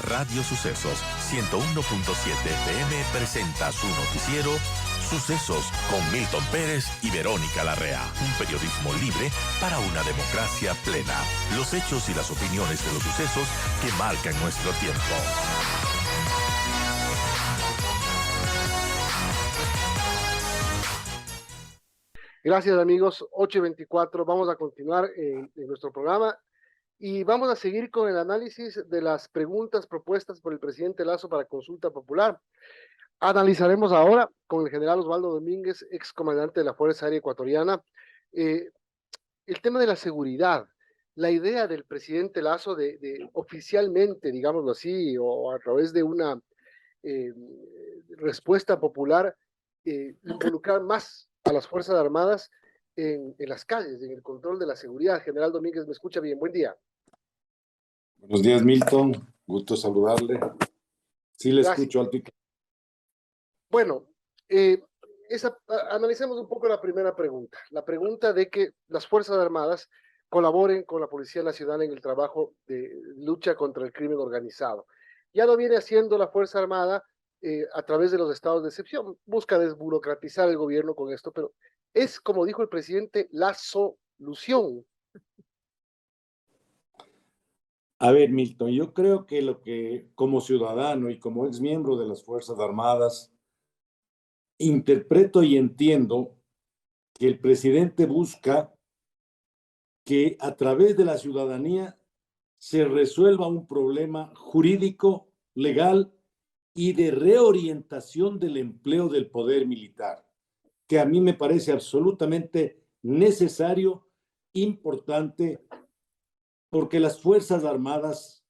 Radio Sucesos 101.7 FM presenta su noticiero Sucesos con Milton Pérez y Verónica Larrea. Un periodismo libre para una democracia plena. Los hechos y las opiniones de los sucesos que marcan nuestro tiempo. Gracias, amigos. 8:24. Vamos a continuar en nuestro programa y vamos a seguir con el análisis de las preguntas propuestas por el presidente Lasso para consulta popular. Analizaremos ahora con el general Osvaldo Domínguez, ex comandante de la Fuerza Aérea Ecuatoriana, el tema de la seguridad. La idea del presidente Lasso de oficialmente, digámoslo así, o a través de una respuesta popular, involucrar más a las Fuerzas Armadas en las calles, en el control de la seguridad. General Domínguez, ¿me escucha bien? Buen día. Buenos días, Milton. Gusto saludarle. Sí, le Gracias. escucho alto y claro. Bueno, analicemos un poco la primera pregunta. La pregunta de que las Fuerzas Armadas colaboren con la Policía Nacional en el trabajo de lucha contra el crimen organizado. Ya lo viene haciendo la Fuerza Armada a través de los estados de excepción. Busca desburocratizar el gobierno con esto, pero es, como dijo el presidente, la solución. A ver, Milton, yo creo que lo que como ciudadano y como ex miembro de las Fuerzas Armadas, interpreto y entiendo que el presidente busca que a través de la ciudadanía se resuelva un problema jurídico, legal y de reorientación del empleo del poder militar, que a mí me parece absolutamente necesario, importante, porque las Fuerzas Armadas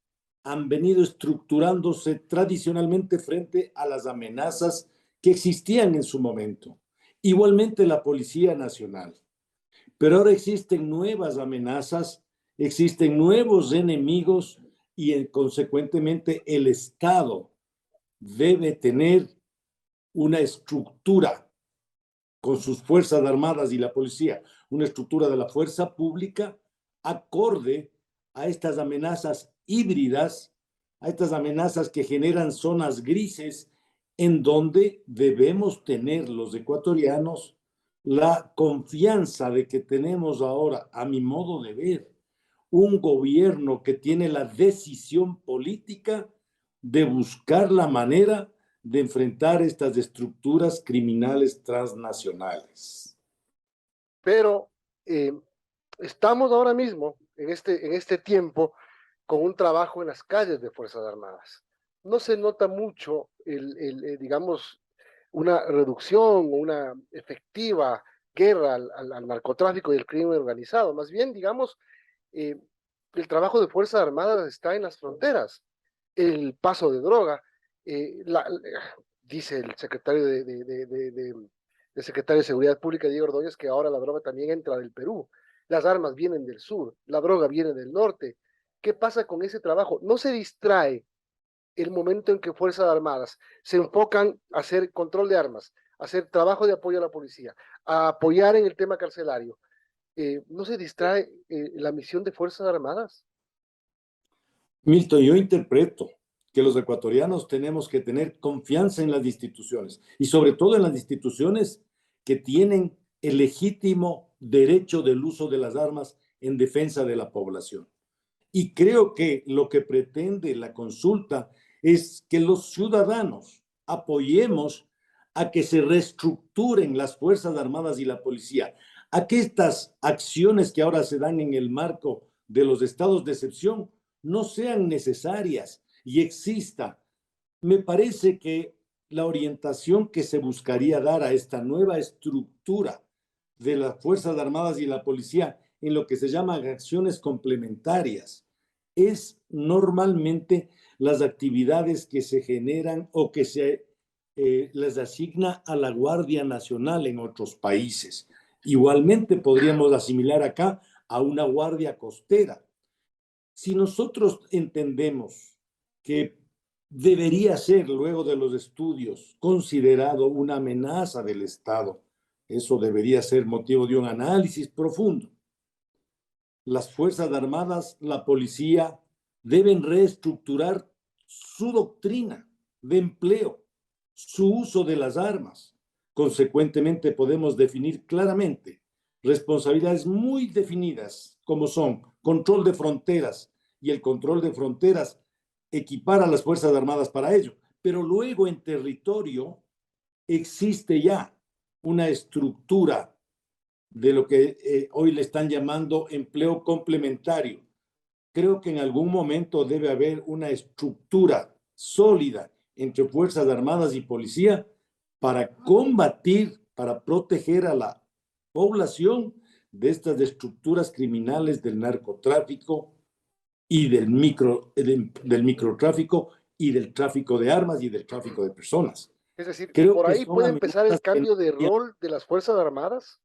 han venido estructurándose tradicionalmente frente a las amenazas que existían en su momento. Igualmente la Policía Nacional. Pero ahora existen nuevas amenazas, existen nuevos enemigos y consecuentemente el Estado debe tener una estructura con sus Fuerzas Armadas y la policía, una estructura de la fuerza pública acorde a estas amenazas híbridas, a estas amenazas que generan zonas grises en donde debemos tener los ecuatorianos la confianza de que tenemos ahora, a mi modo de ver, un gobierno que tiene la decisión política de buscar la manera de enfrentar estas estructuras criminales transnacionales. Pero estamos ahora mismo, en este tiempo, con un trabajo en las calles de Fuerzas Armadas. No se nota mucho, digamos, una reducción o una efectiva guerra al narcotráfico y al crimen organizado. Más bien, digamos, el trabajo de Fuerzas Armadas está en las fronteras, el paso de droga, dice el secretario el secretario de Seguridad Pública, Diego Ordóñez, que ahora la droga también entra del Perú. Las armas vienen del sur, la droga viene del norte. ¿Qué pasa con ese trabajo? No se distrae el momento en que Fuerzas Armadas se enfocan a hacer control de armas, a hacer trabajo de apoyo a la policía, a apoyar en el tema carcelario. ¿No se distrae la misión de Fuerzas Armadas? Milton, yo interpreto que los ecuatorianos tenemos que tener confianza en las instituciones y sobre todo en las instituciones que tienen el legítimo derecho del uso de las armas en defensa de la población. Y creo que lo que pretende la consulta es que los ciudadanos apoyemos a que se reestructuren las Fuerzas Armadas y la policía, a que estas acciones que ahora se dan en el marco de los estados de excepción no sean necesarias y exista. Me parece que la orientación que se buscaría dar a esta nueva estructura de las Fuerzas Armadas y la policía en lo que se llama acciones complementarias es normalmente las actividades que se generan o que se les asigna a la Guardia Nacional en otros países. Igualmente podríamos asimilar acá a una guardia costera. Si nosotros entendemos que debería ser, luego de los estudios, considerado una amenaza del Estado, eso debería ser motivo de un análisis profundo. Las Fuerzas Armadas, la policía, deben reestructurar su doctrina de empleo, su uso de las armas. Consecuentemente, podemos definir claramente responsabilidades muy definidas, como son control de fronteras, y el control de fronteras equipar a las Fuerzas Armadas para ello. Pero luego en territorio existe ya una estructura de lo que hoy le están llamando empleo complementario. Creo que en algún momento debe haber una estructura sólida entre Fuerzas Armadas y Policía para combatir, para proteger a la población de estas estructuras criminales del narcotráfico y del microtráfico y del tráfico de armas y del tráfico de personas. Es decir, Creo por que ahí son puede empezar el amenazas que cambio de rol de las Fuerzas Armadas.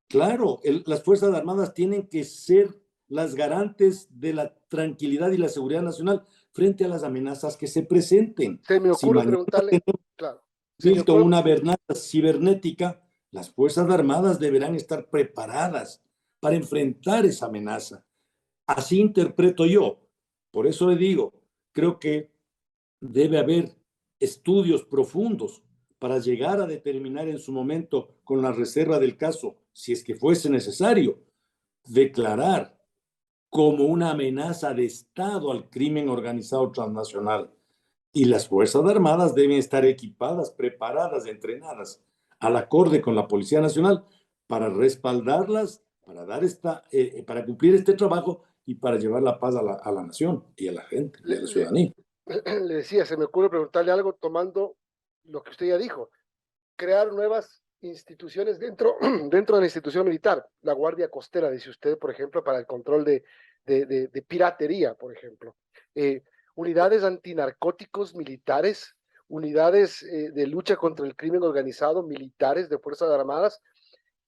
claro, las Fuerzas Armadas tienen que ser las garantes de la tranquilidad y la seguridad nacional frente a las amenazas que se presenten. Se me Si ocurre mañana preguntarle, tenemos claro, se me visto ocurre, una amenaza cibernética, las Fuerzas Armadas deberán estar preparadas para enfrentar esa amenaza. Así interpreto yo. Por eso le digo, creo que debe haber estudios profundos para llegar a determinar en su momento, con la reserva del caso, si es que fuese necesario, declarar como una amenaza de Estado al crimen organizado transnacional. Y las Fuerzas Armadas deben estar equipadas, preparadas, entrenadas, al acorde con la Policía Nacional, para respaldarlas, para dar para cumplir este trabajo y para llevar la paz a la nación y a la gente, y a la le, ciudadanía. le decía, se me ocurre preguntarle algo tomando lo que usted ya dijo, crear nuevas instituciones dentro, dentro de la institución militar, la Guardia Costera, dice usted, por ejemplo, para el control de piratería, por ejemplo. Unidades antinarcóticos militares, unidades de lucha contra el crimen organizado militares de Fuerzas Armadas,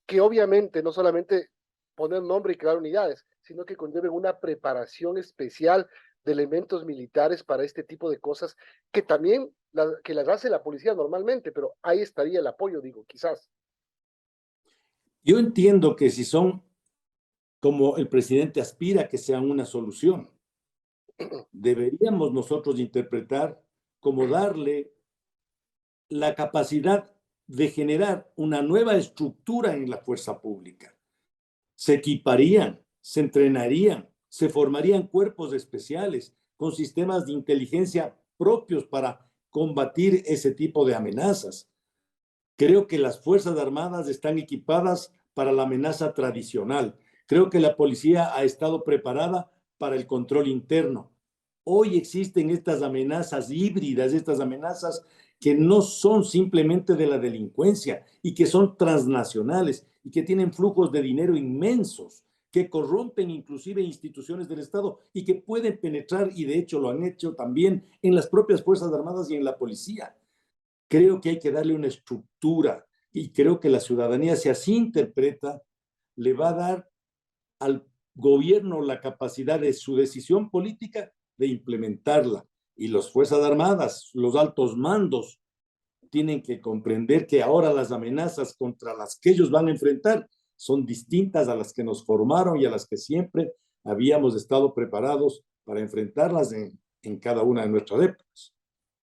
que obviamente no solamente poner nombre y crear unidades, sino que conlleven una preparación especial de elementos militares para este tipo de cosas que también que las hace la policía normalmente, pero ahí estaría el apoyo, digo, quizás. Yo entiendo que si son como el presidente aspira que sean una solución, deberíamos nosotros interpretar como darle la capacidad de generar una nueva estructura en la fuerza pública. Se equiparían, se entrenarían, se formarían cuerpos especiales con sistemas de inteligencia propios para combatir ese tipo de amenazas. Creo que las Fuerzas Armadas están equipadas para la amenaza tradicional. Creo que la policía ha estado preparada para el control interno. Hoy existen estas amenazas híbridas, estas amenazas que no son simplemente de la delincuencia y que son transnacionales y que tienen flujos de dinero inmensos, que corrompen inclusive instituciones del Estado y que pueden penetrar, y de hecho lo han hecho también en las propias Fuerzas Armadas y en la policía. Creo que hay que darle una estructura y creo que la ciudadanía, si así interpreta, le va a dar al gobierno la capacidad de su decisión política de implementarla. Y las Fuerzas Armadas, los altos mandos, tienen que comprender que ahora las amenazas contra las que ellos van a enfrentar son distintas a las que nos formaron y a las que siempre habíamos estado preparados para enfrentarlas en cada una de nuestras épocas.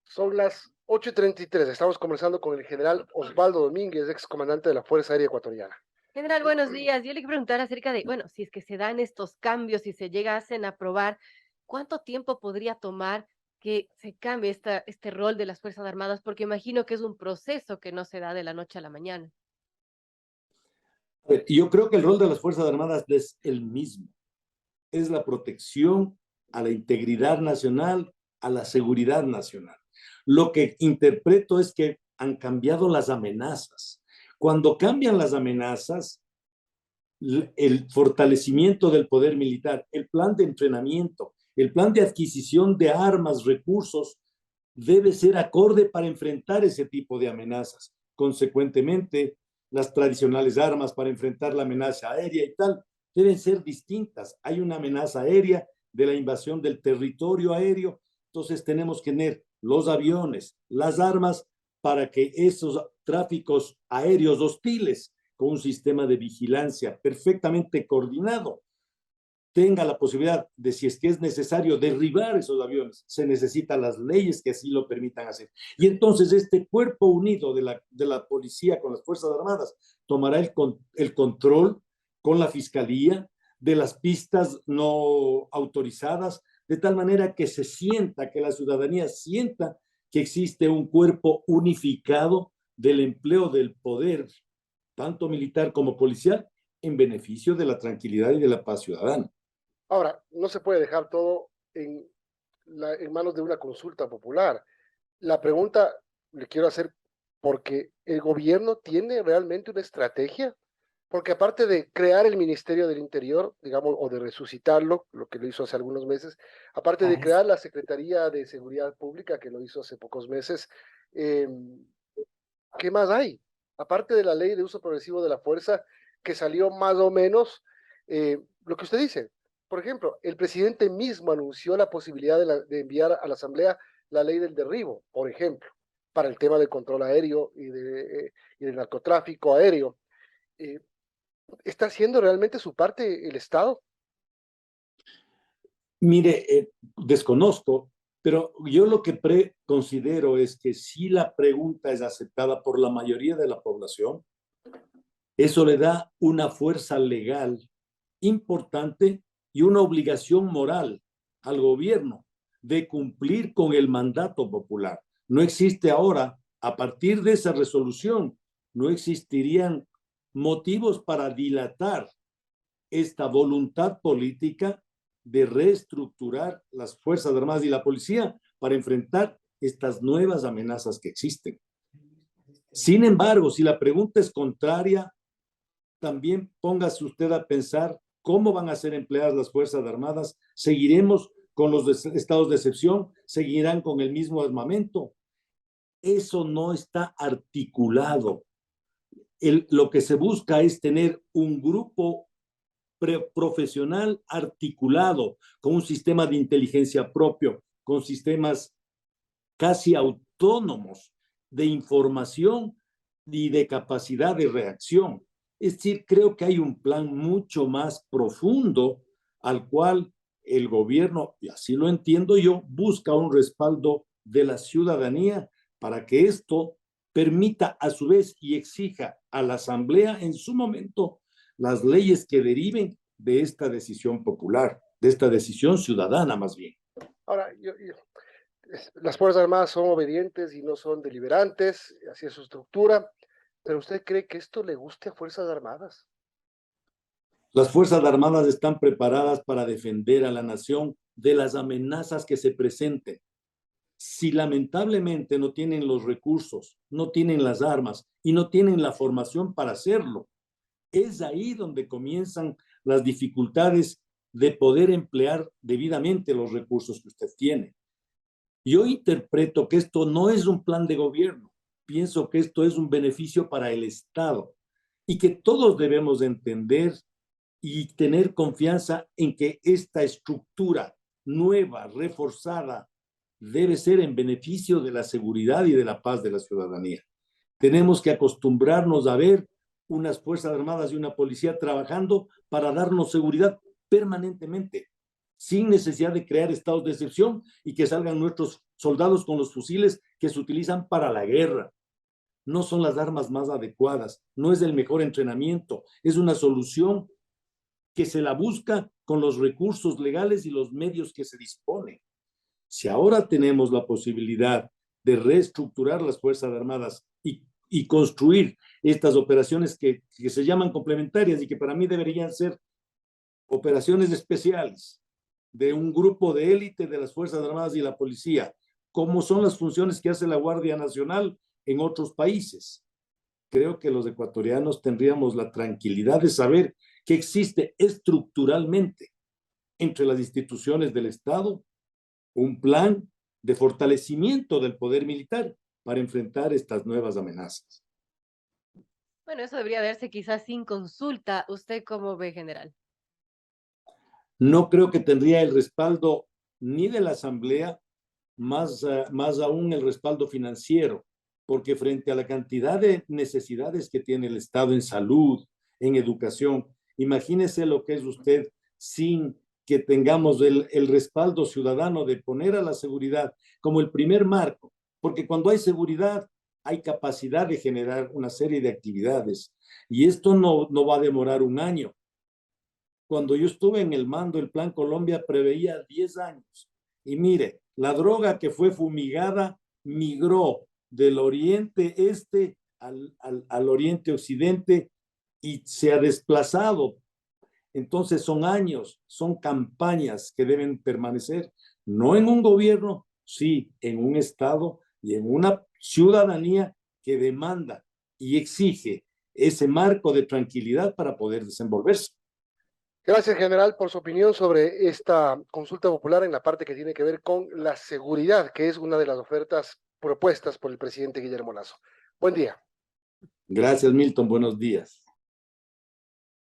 Son las 8:33. Estamos conversando con el general Osvaldo Domínguez, ex comandante de la Fuerza Aérea Ecuatoriana. General, buenos días. Yo le quiero preguntar acerca de, bueno, si es que se dan estos cambios, si se llegasen a aprobar, ¿cuánto tiempo podría tomar que se cambie este rol de las Fuerzas Armadas? Porque imagino que es un proceso que no se da de la noche a la mañana. Yo creo que el rol de las Fuerzas Armadas es el mismo. Es la protección a la integridad nacional, a la seguridad nacional. Lo que interpreto es que han cambiado las amenazas. Cuando cambian las amenazas, el fortalecimiento del poder militar, el plan de entrenamiento, el plan de adquisición de armas, recursos, debe ser acorde para enfrentar ese tipo de amenazas. Consecuentemente, las tradicionales armas para enfrentar la amenaza aérea y tal deben ser distintas. Hay una amenaza aérea de la invasión del territorio aéreo, entonces tenemos que tener los aviones, las armas para que esos tráficos aéreos hostiles con un sistema de vigilancia perfectamente coordinado tenga la posibilidad de, si es que es necesario, derribar esos aviones. Se necesitan las leyes que así lo permitan hacer. Y entonces este cuerpo unido de la policía con las Fuerzas Armadas tomará el control con la fiscalía de las pistas no autorizadas, de tal manera que se sienta, que la ciudadanía sienta que existe un cuerpo unificado del empleo del poder, tanto militar como policial, en beneficio de la tranquilidad y de la paz ciudadana. Ahora, no se puede dejar todo en manos de una consulta popular. La pregunta le quiero hacer porque el gobierno tiene realmente una estrategia, porque aparte de crear el Ministerio del Interior, digamos, o de resucitarlo, lo que lo hizo hace algunos meses, aparte de crear la Secretaría de Seguridad Pública, que lo hizo hace pocos meses, eh, ¿qué más hay? Aparte de la ley de uso progresivo de la fuerza, que salió más o menos, lo que usted dice. Por ejemplo, el presidente mismo anunció la posibilidad de enviar a la Asamblea la ley del derribo, por ejemplo, para el tema del control aéreo y del narcotráfico aéreo. Eh, ¿Está haciendo realmente su parte el Estado? Mire, desconozco, pero yo lo que considero es que si la pregunta es aceptada por la mayoría de la población, eso le da una fuerza legal importante y una obligación moral al gobierno de cumplir con el mandato popular. No existe ahora, a partir de esa resolución, no existirían motivos para dilatar esta voluntad política de reestructurar las Fuerzas Armadas y la policía para enfrentar estas nuevas amenazas que existen. Sin embargo, si la pregunta es contraria, también póngase usted a pensar cómo van a ser empleadas las Fuerzas Armadas. ¿Seguiremos con los estados de excepción? ¿Seguirán con el mismo armamento? Eso no está articulado. Lo que se busca es tener un grupo profesional articulado, con un sistema de inteligencia propio, con sistemas casi autónomos de información y de capacidad de reacción. Es decir, creo que hay un plan mucho más profundo al cual el gobierno, y así lo entiendo yo, busca un respaldo de la ciudadanía para que esto permita a su vez y exija a la Asamblea en su momento las leyes que deriven de esta decisión popular, de esta decisión ciudadana más bien. Ahora, las Fuerzas Armadas son obedientes y no son deliberantes, así es su estructura, pero ¿usted cree que esto le guste a Fuerzas Armadas? Las Fuerzas Armadas están preparadas para defender a la nación de las amenazas que se presenten. Si lamentablemente no tienen los recursos, no tienen las armas y no tienen la formación para hacerlo, es ahí donde comienzan las dificultades de poder emplear debidamente los recursos que usted tiene. Yo interpreto que esto no es un plan de gobierno, pienso que esto es un beneficio para el Estado y que todos debemos entender y tener confianza en que esta estructura nueva, reforzada, debe ser en beneficio de la seguridad y de la paz de la ciudadanía. Tenemos que acostumbrarnos a ver unas Fuerzas Armadas y una policía trabajando para darnos seguridad permanentemente, sin necesidad de crear estados de excepción y que salgan nuestros soldados con los fusiles que se utilizan para la guerra. No son las armas más adecuadas, no es el mejor entrenamiento, es una solución que se la busca con los recursos legales y los medios que se disponen. Si ahora tenemos la posibilidad de reestructurar las Fuerzas Armadas y construir estas operaciones que se llaman complementarias y que para mí deberían ser operaciones especiales de un grupo de élite de las Fuerzas Armadas y la policía, como son las funciones que hace la Guardia Nacional en otros países. Creo que los ecuatorianos tendríamos la tranquilidad de saber que existe estructuralmente entre las instituciones del Estado un plan de fortalecimiento del poder militar para enfrentar estas nuevas amenazas. Bueno, eso debería verse quizás sin consulta. ¿Usted cómo ve, general? No creo que tendría el respaldo ni de la Asamblea, más aún el respaldo financiero, porque frente a la cantidad de necesidades que tiene el Estado en salud, en educación, imagínese lo que es usted sin que tengamos el respaldo ciudadano de poner a la seguridad como el primer marco, porque cuando hay seguridad hay capacidad de generar una serie de actividades y esto no va a demorar un año. Cuando yo estuve en el mando, el Plan Colombia preveía 10 años y mire, la droga que fue fumigada migró del oriente este al oriente occidente y se ha desplazado. Entonces son años, son campañas que deben permanecer, no en un gobierno, sí, en un Estado y en una ciudadanía que demanda y exige ese marco de tranquilidad para poder desenvolverse. Gracias, general, por su opinión sobre esta consulta popular en la parte que tiene que ver con la seguridad, que es una de las ofertas propuestas por el presidente Guillermo Lasso. Buen día. Gracias, Milton. Buenos días.